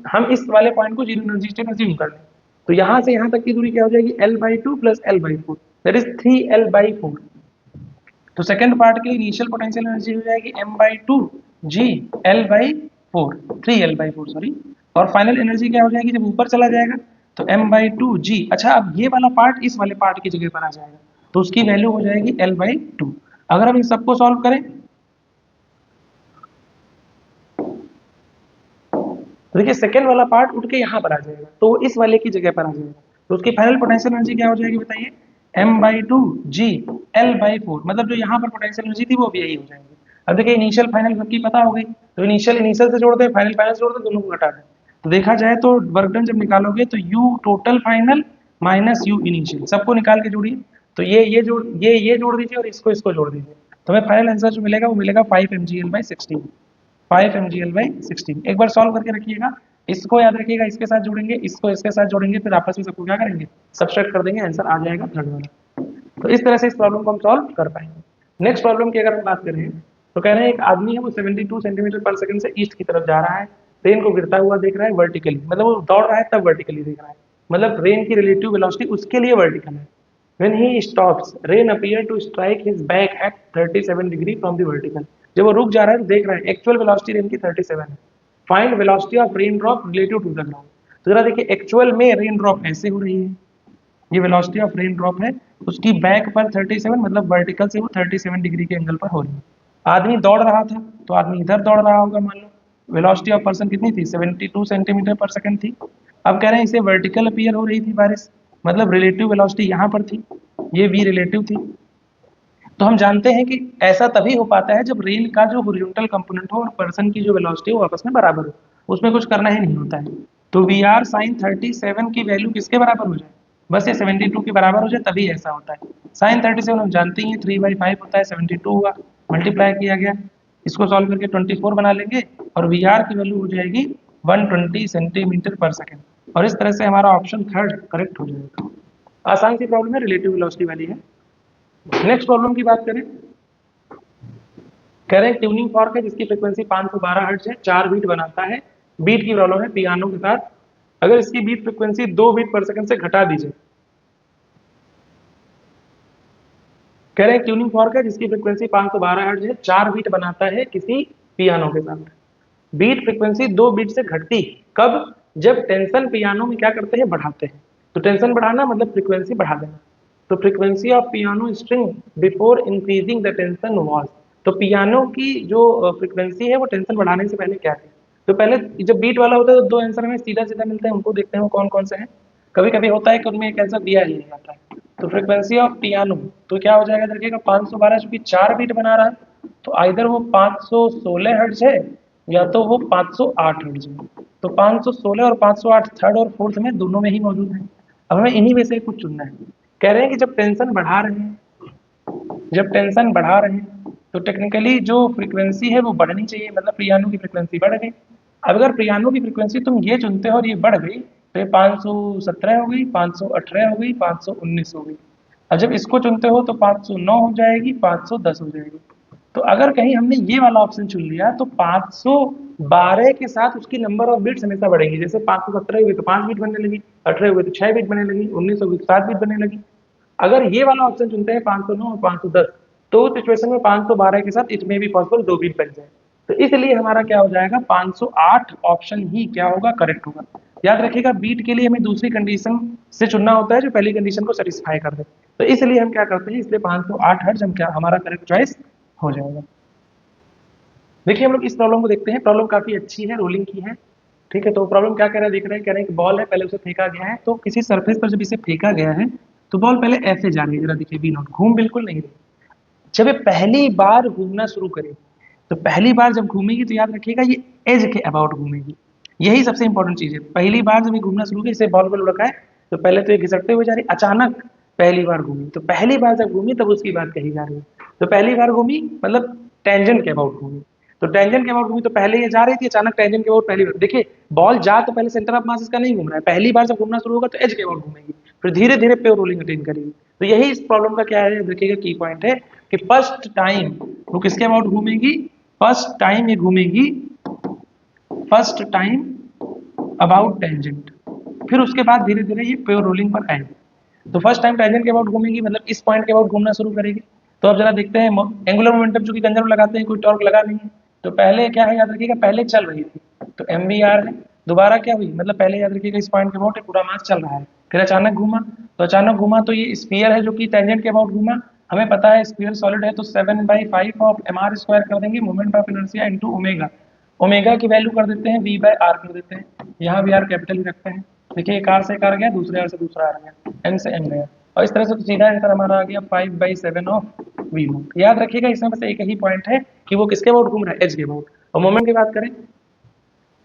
हम इस वाले पॉइंट को जीरो एनर्जी स्टेट अज्यूम कर लें, तो यहाँ से यहाँ तक की दूरी क्या हो जाएगी l/2 plus l/4 that is 3l/4। तो सेकंड पार्ट के लिए इनिशियल पोटेंशियल एनर्जी हो जाएगी m/2 g l/4 3l/4 sorry, और फाइनल एनर्जी क्या हो जाएगी जब ऊपर चला जाएगा तो m/2 g। अच्छा अब ये वाला पार्ट इस वाले पार्ट की जगह पर आ जाएगा तो उसकी वैल्यू हो जाएगी l/2। अगर हम इन सबको सॉल्व करें तो देखिए सेकेंड वाला पार्ट उठ के यहाँ पर आ जाएगा, तो इस वाले की जगह पर आ जाएगा। तो उसकी फाइनल पोटेंशियल एनर्जी क्या हो जाएगी बताइए, m/2 g L/4, मतलब जो यहाँ पर पोटेंशियल एनर्जी थी वो भी यही हो जाएगी। अब देखिए इनिशियल फाइनल सबकी पता हो गई, तो इनिशियल इनिशियल से जोड़ दें, फाइनल फाइनल से जोड़ दें, दोनों को घटा दें। तो देखा जाए तो वर्क डन जब निकालोगे तो u total final minus u initial सबको निकाल के जोड़िए। तो ये जोड़ दीजिए और इसको इसको जोड़ दीजिए, तो हमें फाइनल आंसर जो मिलेगा वो मिलेगा 5 mgl/16। 5 mgl/16 एक बार सॉल्व करके रखिएगा, इसको याद रखिएगा, इसके साथ जोड़ेंगे, इसको इसके साथ जोड़ेंगे, फिर आपस में सबको क्या करेंगे, सब्सट्रैक्ट कर देंगे, आंसर आ जाएगा थर्ड वाला। तो इस तरह से इस प्रॉब्लम को हम सॉल्व कर पाएंगे। नेक्स्ट प्रॉब्लम की अगर हम बात करें तो कह रहे हैं एक आदमी है वो 72 सेंटीमीटर पर सेकंड से ईस्ट की तरफ जा रहा है, ट्रेन को गिरता हुआ देख रहा है वर्टिकली, मतलब वो दौड़ रहा है तब वर्टिकली देख रहा है, मतलब ट्रेन की रिलेटिव वेलोसिटी उसके लिए वर्टिकल है। When he stops, rain appear to strike his back at 37 degree from the vertical। जब वो रुक जा रहा है तो देख रहा है एक्चुअल वेलोसिटी रेन की 37 है। Find velocity of rain drop relative to the ground. तो जरा देखिए एक्चुअल में रेन ड्रॉप ऐसे हो रही है, ये वेलोसिटी ऑफ रेन ड्रॉप है, उसकी बैक पर 37 मतलब वर्टिकल से वो 37 डिग्री के एंगल पर हो रही है। आदमी दौड़ रहा था तो आदमी इधर दौड़ रहा होगा, मान लो वेलोसिटी ऑफ पर्सन कितनी थी 72 सेंटीमीटर पर सेकंड थी। अब कह रहे हैं इसे वर्टिकल अपीयर हो रही थी बारिश, मतलब रिलेटिव वेलोसिटी यहाँ पर थी, ये v रिलेटिव थी। तो हम जानते हैं कि ऐसा तभी हो पाता है जब रेन का जो हॉरिजॉन्टल कंपोनेंट हो और पर्सन की जो वेलोसिटी हो वो आपस में बराबर हो, उसमें कुछ करना ही नहीं होता है। तो वी आर साइन 37 की वैल्यू किसके बराबर हो जाए, बस ये 72 के बराबर हो जाए तभी ऐसा होता है। साइन 37 हम जानते ही हैं 3/5 होता है, 72 हुआ, मल्टीप्लाई किया गया, इसको सॉल्व करके 24 बना लेंगे और वी आर की वैल्यू हो जाएगी 120 सेंटीमीटर पर सेकेंड, और इस तरह से हमारा ऑप्शन थर्ड करेक्ट हो जाएगा। आसान सी प्रॉब्लम है, रिलेटिव वेलोसिटी वाली है। नेक्स्ट प्रॉब्लम की बात करें, कह रहे हैं ट्यूनिंग फॉर्क है जिसकी फ्रीक्वेंसी 512 हर्ट्ज है, 4 बीट बनाता है। बीट की प्रॉब्लम है पियानो के साथ, अगर इसकी बीट फ्रीक्वेंसी 2 बीट पर सेकंड से घटा दीजिए। कह रहे हैं ट्यूनिंग फॉर्क है जिसकी फ्रीक्वेंसी 512 हर्ट्ज है, 4 बीट बनाता है किसी पियानो के साथ। बीट फ्रीक्वेंसी 2 बीट से घटती है कब, जब टेंशन पियानो में क्या करते हैं, बढ़ाते हैं। तो टेंशन बढ़ाना मतलब फ्रीक्वेंसी बढ़ा देना। तो frequency of piano string before increasing the tension was, तो पियानो की जो फ्रीक्वेंसी है वो टेंशन बढ़ाने से पहले क्या थी। तो पहले जब बीट वाला होता है तो दो आंसर हमें सीधा सीधा मिलते हैं, उनको देखते हैं वो कौन कौन से हैं। कभी कभी होता है कि उनमें एक आंसर दिया ही नहीं जाता है। तो फ्रीक्वेंसी ऑफ पियानो तो क्या हो जाएगा, देखिएगा 512 चूंकि 4 बीट बना रहा है तो आइधर वो 516 हर्ट्ज है या तो वो 508 हर्ट्ज है। तो 516 और 508 थर्ड और फोर्थ में दोनों में ही मौजूद है। अब हमें इन्हीं में से कुछ चुनना है। कह रहे हैं कि जब टेंशन बढ़ा रहे हैं, जब टेंशन बढ़ा रहे हैं तो टेक्निकली जो फ्रीक्वेंसी है वो बढ़नी चाहिए, मतलब पियानो की फ्रीक्वेंसी बढ़ गई। अब अगर पियानो की फ्रीक्वेंसी तुम ये चुनते हो और ये बढ़ गई तो ये 517 हो गई, 518 हो गई, 519 हो गई। अब जब इसको चुनते हो तो 509 हो जाएगी, 510 हो जाएगी। तो अगर कहीं हमने ये वाला ऑप्शन चुन लिया तो 512 के साथ उसकी नंबर ऑफ बिट्स हमेशा बढ़ेगी। जैसे 517 हुई तो 5 बिट बनने लगी, 18 हुई तो 6 बिट बनने लगी, 19 हुई तो 7 बिट बनने लगी। अगर ये वाला ऑप्शन चुनते हैं 509 और 510 तो उस सिचुएशन में 512 के साथ इट में भी पॉसिबल 2 बिट बन जाए। तो इसलिए हमारा क्या हो जाएगा 508 ऑप्शन ही क्या होगा, करेक्ट होगा। याद रखिएगा बीट के लिए हमें दूसरी कंडीशन से चुनना होता है जो पहली कंडीशन को सेटिस्फाई कर दे। तो इसलिए हम क्या करते हैं, इसलिए 508 हर्ट्ज हम क्या हमारा करेक्ट चॉइस हो जाएगा। देखिए हम लोग इस प्रॉब्लम को देखते हैं, प्रॉब्लम काफी अच्छी है, रोलिंग की है। ठीक है, तो प्रॉब्लम क्या कह रहा है देख रहे हैं, कह रहे हैं कि बॉल है, पहले उसे फेंका गया है, तो किसी सरफेस पर जब इसे फेंका गया है तो बॉल पहले ऐसे जा रही है, जरा देखिए बी नॉट, घूम बिल्कुल नहीं रही। जब ये पहली बार घूमना शुरू करे तो पहली बार जब घूमेगी तो याद रखिएगा ये एज के अबाउट घूमेगी, यही सबसे इंपॉर्टेंट चीज है। पहली बार जब ये घूमना शुरू की, इसे बॉल पर लुढ़का है तो पहले तो ये घिसटते हुए जा रही, अचानक पहली बार घूमी, तो पहली बार जब घूमी तब उसकी बात कही जा रही है। तो पहली बार घूमी मतलब टेंजेंट के अबाउट घूमी, तो टेंजेंट के अबाउट घूमी तो पहले ये जा रही थी, अचानक टेंजेंट के अबाउट पहली बार। देखिए बॉल जा तो पहले सेंटर ऑफ मास इसका नहीं घूम रहा है, पहली बार जब घूमना शुरू होगा तो एज के अबाउट घूमेगी, फिर धीरे धीरे प्योर रोलिंग अटेन करेगी। तो यही इस प्रॉब्लम का क्या है, देखिएगा की पॉइंट है कि फर्स्ट टाइम वो किसके अबाउट घूमेगी, फर्स्ट टाइम ये घूमेगी, फर्स्ट टाइम अबाउट टेंजेंट, फिर उसके बाद धीरे धीरे ये प्योर रोलिंग पर आएगी। तो फर्स्ट टाइम टेंजेंट के अबाउट घूमेगी मतलब इस पॉइंट के अबाउट घूमना शुरू करेगी। तो अब जरा देखते हैं एंगुलर मोमेंटम चूंकि कंजर्व लगाते हैं, कोई टॉर्क लगा नहीं है, तो पहले क्या है याद रखिएगा, पहले चल रही थी तो एम वी आर है, दोबारा क्या हुई मतलब पहले याद रखिएगा इस पॉइंट के अबाउट पूरा मास चल रहा है, फिर अचानक घूमा, तो अचानक घूमा तो ये स्फीयर है जो कि टेंजेंट के अबाउट घूमा, हमें पता है स्फीयर सॉलिड है तो 7/5 ऑफ mr स्क्वायर कर देंगे moment of inertia into omega. Omega की वैल्यू कर देते हैं v/r कर देते हैं, यहाँ भी r कैपिटल ही रखते हैं। देखिए एक r से एक r गया, दूसरे r से दूसरा r गया, m से m गया, और इस तरह से तो सीधा आंसर हमारा आ गया 5/7 ऑफ v नॉट। याद रखिएगा इसमें बस एक ही पॉइंट है कि वो किसके अबाउट घूम रहा है, h के अबाउट। और मोमेंट की बात करें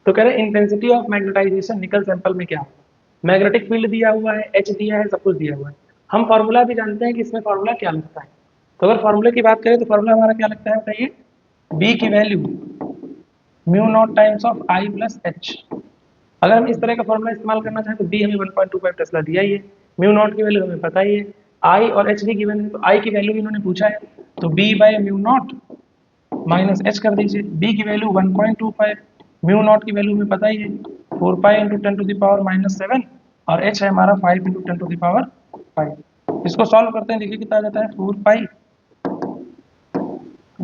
तो कह रहे हैं इंटेंसिटी ऑफ मैग्नेटाइजेशन निकल सैंपल में क्या होगा। मैग्नेटिक फील्ड दिया हुआ है, एच दिया है, सब कुछ दिया हुआ है। हम फार्मूला भी जानते हैं कि इसमें फार्मूला क्या लगता है। तो अगर फार्मूले की बात करें तो फार्मूला हमारा क्या लगता है बताइए, बी की value mu naught times of I plus H. अगर हम इस तरह का फार्मूला इस्तेमाल करना चाहें तो बी हमें 1.25 टेस्ला दिया ही है, म्यू नॉट की वैल्यू हमें पता ही है, आई और एच भी गिवन है, तो आई की वैल्यू भी इन्होंने पूछा है, तो B by mu naught minus H कर दीजिए। बी की वैल्यू 1.25, म्यू नॉट की वैल्यू हमें पता ही है 4 पाई इंटू 10⁻⁻7, और एच है हमारा 5 इंटू 10⁻5। इसको सॉल्व करते हैं, देखिए कितना आ जाता है 4 पाई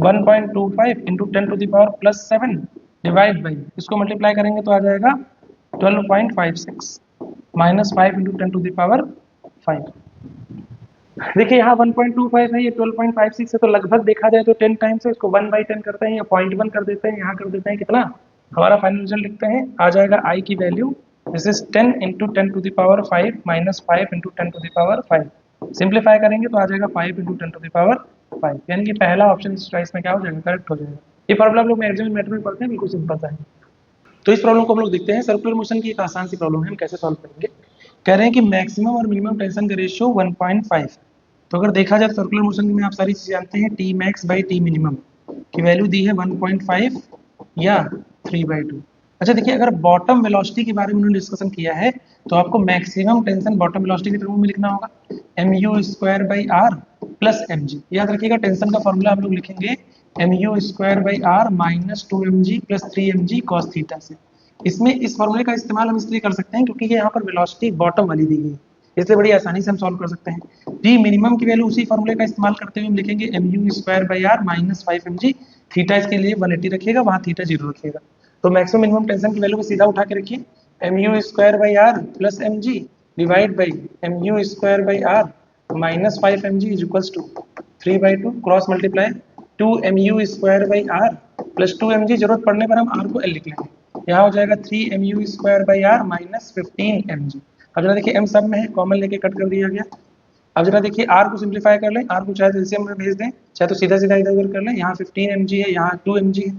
1.25 इंटू 10⁻+7 डिवाइड बाई, इसको मल्टीप्लाई करेंगे तो आ जाएगा 12.56 माइनस 5 इंटू 10⁻5। देखिए यहाँ 1.25 है, ये 12.56 है, तो लगभग देखा जाए तो 10 टाइम्स है, इसको 1/10 करते हैं या 0.1 कर देते हैं, यहाँ कर देते हैं कितना, हमारा फाइनल रिजल्ट लिखते हैं, आ जाएगा आई की value this is 10 into 10⁻5 minus 5 into 10⁻5। Simplify करेंगे तो आ जाएगा 5 इंटू 10⁻5, यानी कि पहला ऑप्शन इस चॉइस में क्या हो जाएगा, करेक्ट हो जाएगा। ये प्रॉब्लम हम लोग मैक्सिमम मैटर में पढ़ते हैं, बिल्कुल सिंपल सा है। तो इस प्रॉब्लम को हम लोग देखते हैं, सर्कुलर मोशन की एक आसान सी प्रॉब्लम है, हम कैसे सॉल्व करेंगे। कह रहे हैं कि मैक्सिमम और मिनिमम टेंशन का रेशियो 1.5। तो अगर देखा जाए सर्कुलर मोशन में आप सारी चीजें जानते हैं, T max by T minimum की वैल्यू दी है 1.5 या 3/2। अच्छा देखिए, अगर बॉटम वेलोसिटी के बारे में उन्होंने डिस्कशन किया है तो आपको मैक्सिमम टेंशन बॉटम वेलोसिटी के टर्म में लिखना होगा, mu² प्लस mg। याद रखिएगा टेंशन का फॉर्मूला हम लोग लिखेंगे mu² minus 2mg plus 3mg cos theta से। इसमें इस फॉर्मूले का इस्तेमाल हम इसलिए कर सकते हैं क्योंकि ये यहाँ पर वेलोसिटी बॉटम वाली दी गई है, इसलिए बड़ी आसानी से हम सॉल्व कर सकते हैं। टी मिनिमम की वैल्यू उसी फॉर्मूले का इस्तेमाल करते हुए हम लिखेंगे mu² माइनस 5mg, थीटा इसके लिए 180 रखिएगा, वहाँ थीटा 0 रखिएगा। तो मैक्सिमम मिनिमम टेंशन की वैल्यू को सीधा उठा के रखिए, mu² plus mg divide by mu² minus 5mg is equals to 3/2 cross multiply 2mu² plus 2mg, जरूरत पड़ने पर हम r को l लिख लेंगे, यहाँ हो जाएगा 3mu² माइनस 15mg। अब जरा देखिए m सब में है, कॉमन लेके कट कर दिया गया। अब जरा देखिए r को सिंप्लीफाई कर लें, r को चाहे एलसीएम में भेज दें, चाहे तो सीधा सीधा इधर उधर कर लें, यहाँ 15mg है, यहाँ 2mg है।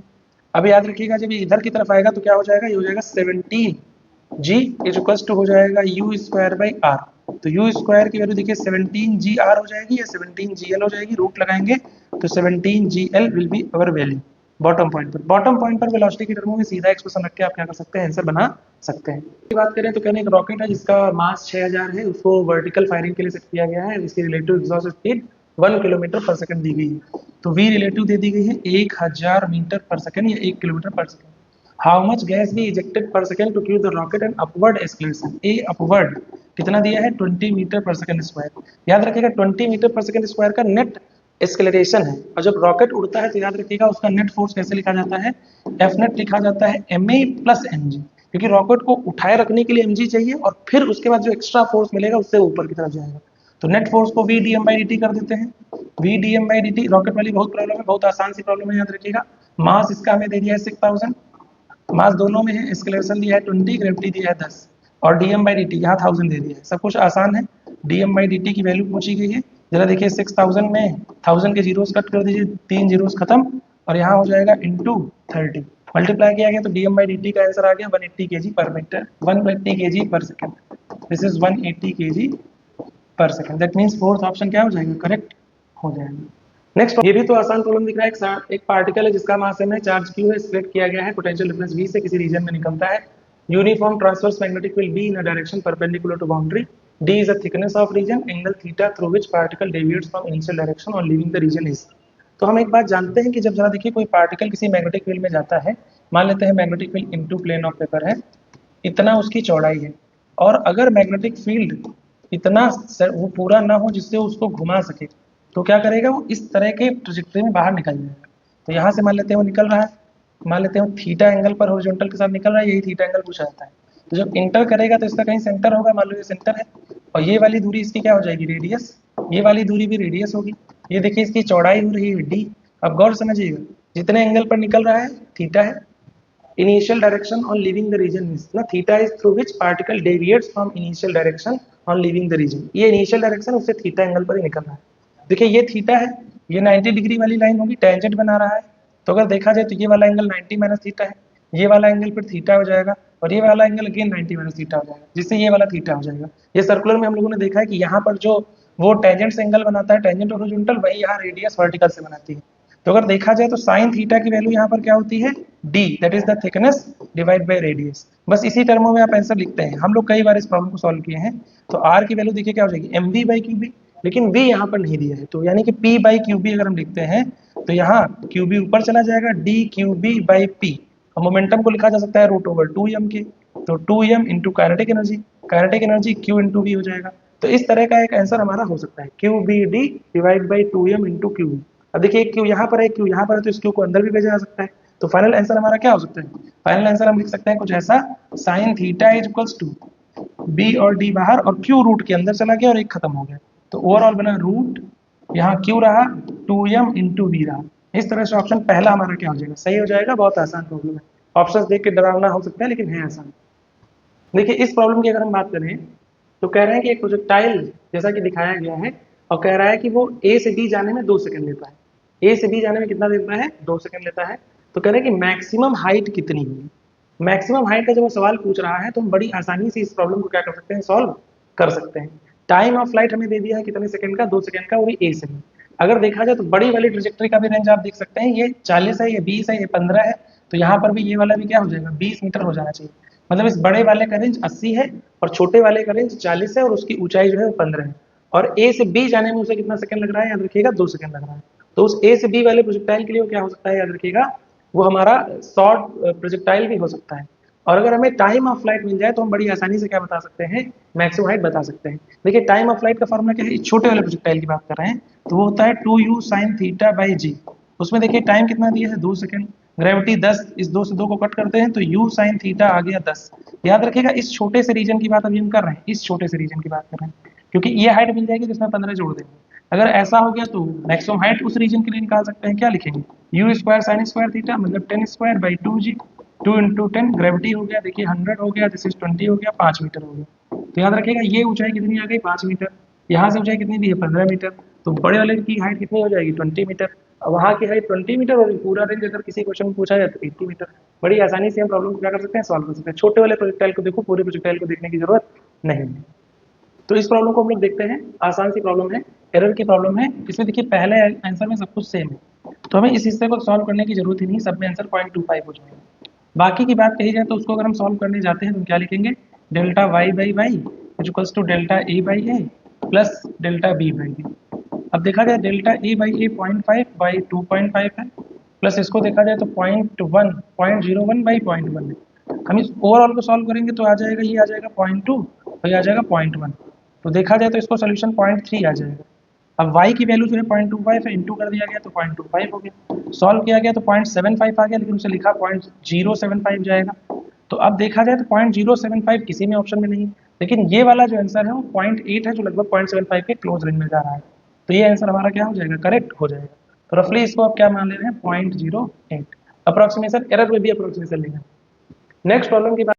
अब याद रखिएगा जब ये इधर की तरफ आएगा तो क्या हो जाएगा, ये हो जाएगा 17g इज इक्वल्स टू हो जाएगा u²/r। तो u² की वैल्यू देखिए 17gr हो जाएगी या 17gl हो जाएगी, रूट लगाएंगे तो 17gl will be our value bottom point पर। बॉटम पॉइंट पर वेलोसिटी की टर्मों में सीधा एक्सप्रेशन रख के आप क्या कर सकते हैं, आंसर बना सकते हैं। बात करें तो कहने एक रॉकेट है जिसका मास 6000 है, उसको वर्टिकल फायरिंग के लिए सेट किया गया है, इसकी रिलेटिव एग्जॉस्ट स्पीड 1 किलोमीटर पर सेकंड दी गई है। तो वी रिलेटिव दे दी गई है 1000 मीटर पर सेकंड या 1 किलोमीटर पर second. How much gas be ejected per second to give the rocket an upward acceleration. A upward कितना दिया है 20 मीटर पर सेकंड स्क्वायर। याद रखिएगा 20 मीटर पर सेकंड स्क्वायर का नेट एक्सेलरेशन है, और जब रॉकेट उड़ता है तो याद रखिएगा उसका नेट फोर्स कैसे लिखा जाता है, एफ नेट लिखा जाता है ma प्लस mg, क्योंकि रॉकेट को उठाए रखने के लिए mg चाहिए और फिर उसके बाद जो एक्स्ट्रा फोर्स मिलेगा उससे ऊपर की तरफ जाएगा। तो नेट फोर्स को v dm/dt कर देते हैं, v dm/dt। रॉकेट वाली बहुत प्रॉब्लम है, बहुत आसान सी प्रॉब्लम है, याद रखिएगा। मास इसका हमें दे दिया है 6000, मास दोनों में है, एक्सेलरेशन दिया है 20, ग्रेविटी दिया है 10, और dm/dt यहाँ 1000 दे दिया है, सब कुछ आसान है। dm/dt की वैल्यू पूछी गई है, जरा देखिए 6000 में 1000 के जीरोस कट कर दीजिए, 3 जीरोस खत्म, और यहाँ हो जाएगा इंटू 30 मल्टीप्लाई किया गया तो dm/dt का आंसर आ गया 180 kg पर मीटर, 180 kg पर सेकंड। दिस इज 180 kg पर second, that means fourth option क्या हो जाएगा, करेक्ट हो जाएगा। नेक्स्ट, ये भी तो आसान प्रॉब्लम दिख रहा है। एक पार्टिकल है जिसका मास m है, चार्ज q है, स्प्लिट किया गया है, पोटेंशियल डिफरेंस v से किसी रीजन में निकलता है। Uniform transverse magnetic field b in a direction perpendicular to boundary, d is the thickness of region, angle theta through which particle deviates from initial direction on leaving the region is। तो हम एक बात जानते हैं कि जब जरा देखिए कोई पार्टिकल किसी मैग्नेटिक फील्ड में जाता है, मान लेते हैं magnetic field into plane of paper है, इतना उसकी चौड़ाई है, और अगर मैग्नेटिक फील्ड इतना वो पूरा ना हो जिससे उसको घुमा सके, तो क्या करेगा, वो इस तरह के ट्रेजेक्टरी में बाहर निकल जाएगा। तो यहाँ से मान लेते हैं वो निकल रहा है, मान लेते हैं वो थीटा एंगल पर हॉरिजॉन्टल के साथ निकल रहा है, यही थीटा एंगल पूछा जाता है। तो जब इंटर करेगा तो इसका कहीं सेंटर होगा, मान लो ये सेंटर है, और ये वाली दूरी इसकी क्या हो जाएगी, रेडियस, ये वाली दूरी भी रेडियस होगी, ये देखिए इसकी चौड़ाई हो रही है डी। अब गौर समझिएगा, जितने एंगल पर निकल रहा है थीटा है। Initial direction on leaving the region means ना theta is through which particle deviates from initial direction on leaving the region. ये इनिशियल डायरेक्शन उससे थीटा एंगल पर ही निकल रहा है। देखिए ये थीटा है, ये 90 डिग्री वाली लाइन होगी, टेंजेंट बना रहा है। तो अगर देखा जाए तो ये वाला एंगल 90 माइनस थीटा है, ये वाला एंगल फिर थीटा हो जाएगा, और ये वाला एंगल अगेन 90 माइनस थीटा हो जाएगा, जिससे ये वाला थीटा हो जाएगा। ये सर्कुलर में हम लोगों ने देखा है कि यहाँ पर जो वो टेंजेंट से एंगल बनाता है, टेंजेंट और हॉरिजॉन्टल, वही यहाँ रेडियस वर्टिकल से बनाती है। तो अगर देखा जाए तो साइन थीटा की वैल्यू यहाँ पर क्या होती है, D, that is the thickness divide by radius. बस इसी टर्मों में आप आंसर लिखते हैं। हम लोग कई बार इस प्रॉब्लम को सॉल्व किए हैं। तो आर की वैल्यू देखिए क्या हो जाएगी, M V by Q B, लेकिन v यहाँ पर नहीं दिया है, तो यानी कि p बाई क्यू बी अगर हम लिखते हैं तो यहाँ क्यू बी ऊपर चला जाएगा, D Q B by P. और मोमेंटम को लिखा जा सकता है रूट ओवर 2m के, तो 2m into kinetic energy q into V हो जाएगा। तो इस तरह का एक आंसर हमारा हो सकता है, Q B D divide by 2m into Q B. अब देखिए क्यू यहाँ पर है, क्यू यहाँ पर है, तो इस क्यू को अंदर भी भेजा जा सकता है। तो फाइनल आंसर हमारा क्या हो सकता है, फाइनल आंसर हम लिख सकते हैं कुछ ऐसा, sine theta is equals to B और डी बाहर और क्यू रूट के अंदर चला गया और एक खत्म हो गया। तो ओवरऑल बना रूट, यहाँ क्यू रहा 2m इंटू वी रहा। इस तरह से ऑप्शन पहला हमारा क्या हो जाएगा, सही हो जाएगा। बहुत आसान प्रॉब्लम है, ऑप्शंस देख के डरावना हो सकता है लेकिन है आसान। देखिए इस प्रॉब्लम की अगर हम बात करें तो कह रहे हैं कि एक प्रोजेक्टाइल जैसा कि दिखाया गया है, और कह रहा है कि वो ए से बी जाने में 2 सेकंड लेता है। ए से बी जाने में कितना लेता है, 2 सेकंड लेता है। तो कह रहे हैं कि मैक्सिमम हाइट कितनी होगी। मैक्सिमम हाइट का जब वो सवाल पूछ रहा है तो हम बड़ी आसानी से इस प्रॉब्लम को क्या कर सकते हैं, सॉल्व कर सकते हैं। टाइम ऑफ फ्लाइट हमें दे दिया है कितने सेकंड का, 2 सेकंड का, वो भी ए से बी। अगर देखा जाए तो बड़ी वाली ट्रेजेक्टरी का भी रेंज आप देख सकते हैं, ये 40 है, ये 20 है, ये 15 है। तो यहाँ पर भी ये वाला भी क्या हो जाएगा, 20 मीटर हो जाना चाहिए। मतलब इस बड़े वाले का रेंज 80 है और छोटे वाले का रेंज 40 है और उसकी ऊंचाई जो है वो 15 है। और ए से बी जाने में उसे कितना सेकंड लग रहा है, याद रखिएगा 2 सेकंड लग रहा है। तो उस ए से बी वाले प्रोजेक्टाइल के लिए वो क्या हो सकता है, याद रखिएगा, वो हमारा शॉर्ट प्रोजेक्टाइल भी हो सकता है। और अगर हमें टाइम ऑफ फ्लाइट मिल जाए तो हम बड़ी आसानी से क्या बता सकते हैं, मैक्सिमम हाइट बता सकते हैं। देखिए टाइम ऑफ फ्लाइट का फॉर्मूला क्या है, इस छोटे वाले प्रोजेक्टाइल की बात कर रहे हैं, तो वो होता है 2u sin थीटा बाई जी। उसमें देखिए टाइम कितना दिया है, 2 सेकंड। ग्रेविटी 10, इस 2 से 2 को कट करते हैं तो u sin थीटा आ गया 10। याद रखिएगा इस छोटे से रीजन की बात अभी हम कर रहे हैं, इस छोटे से रीजन की बात कर रहे हैं, क्योंकि ये हाइट मिल जाएगी जिसमें 15 जोड़ देंगे। अगर ऐसा हो गया तो मैक्सिमम हाइट उस रीजन के लिए निकाल सकते हैं। क्या लिखेंगे, you square sine square theta मतलब 10 square by 2g, 2 into 10, gravity हो गया देखिए 100 हो गया, दिस इज 20 हो गया, 5 मीटर हो गया। तो याद रखिएगा ये ऊंचाई कितनी आ गई, 5 मीटर। यहाँ से ऊंचाई कितनी दी है, 15 मीटर। तो बड़े वाले की हाइट कितनी हो जाएगी, 20 मीटर। और वहाँ की हाइट 20 मीटर और पूरा रेंज अगर किसी क्वेश्चन में पूछा जाए तो 80 मीटर। बड़ी आसानी से हम प्रॉब्लम को क्या कर सकते हैं, सॉल्व कर सकते हैं। छोटे वाले प्रोजेक्टाइल को देखो, पूरे प्रोजेक्टाइल को देखने की जरूरत नहीं है। तो इस प्रॉब्लम को हम लोग देखते हैं, आसान सी प्रॉब्लम है, एरर की प्रॉब्लम है। इसमें देखिए पहले आंसर में सब कुछ सेम है, तो हमें इस हिस्से को सॉल्व करने की जरूरत ही नहीं, सब में आंसर 0.25 हो जाएगा। बाकी की बात कही जाए तो उसको अगर हम सॉल्व करने जाते हैं तो क्या लिखेंगे, delta Y by Y equals to delta A by A plus delta B by B. अब देखा जाए delta A by A 0.5 by 2.5 है, प्लस इसको देखा जाए तो 0.1 बाई 0.1 है। हम इस ओवरऑल को सॉल्व करेंगे तो आ जाएगा, ये आ जाएगा 0.2 और ये आ जाएगा 0.1। तो देखा जाए तो इसको सोल्यूशन 0.3 आ जाएगा। अब y की वैल्यू जो है 0.25 है, इंटू कर दिया गया तो 0.25 हो गया। सॉल्व किया गया तो 0.75 आ गया, लेकिन उसे लिखा 0.075 जाएगा। तो अब देखा जाए तो 0.075 किसी में ऑप्शन में नहीं, लेकिन ये वाला जो आंसर है वो 0.8 है, जो लगभग 0.75 के क्लोज रेंज में जा रहा है। तो ये आंसर हमारा क्या हो जाएगा, करेक्ट हो जाएगा। तो रफली इसको आप क्या मान ले रहे हैं, 0.08। अप्रोक्सीमेशन, एरर में भी अप्रोक्सीमेशन लेंगे। नेक्स्ट प्रॉब्लम की बात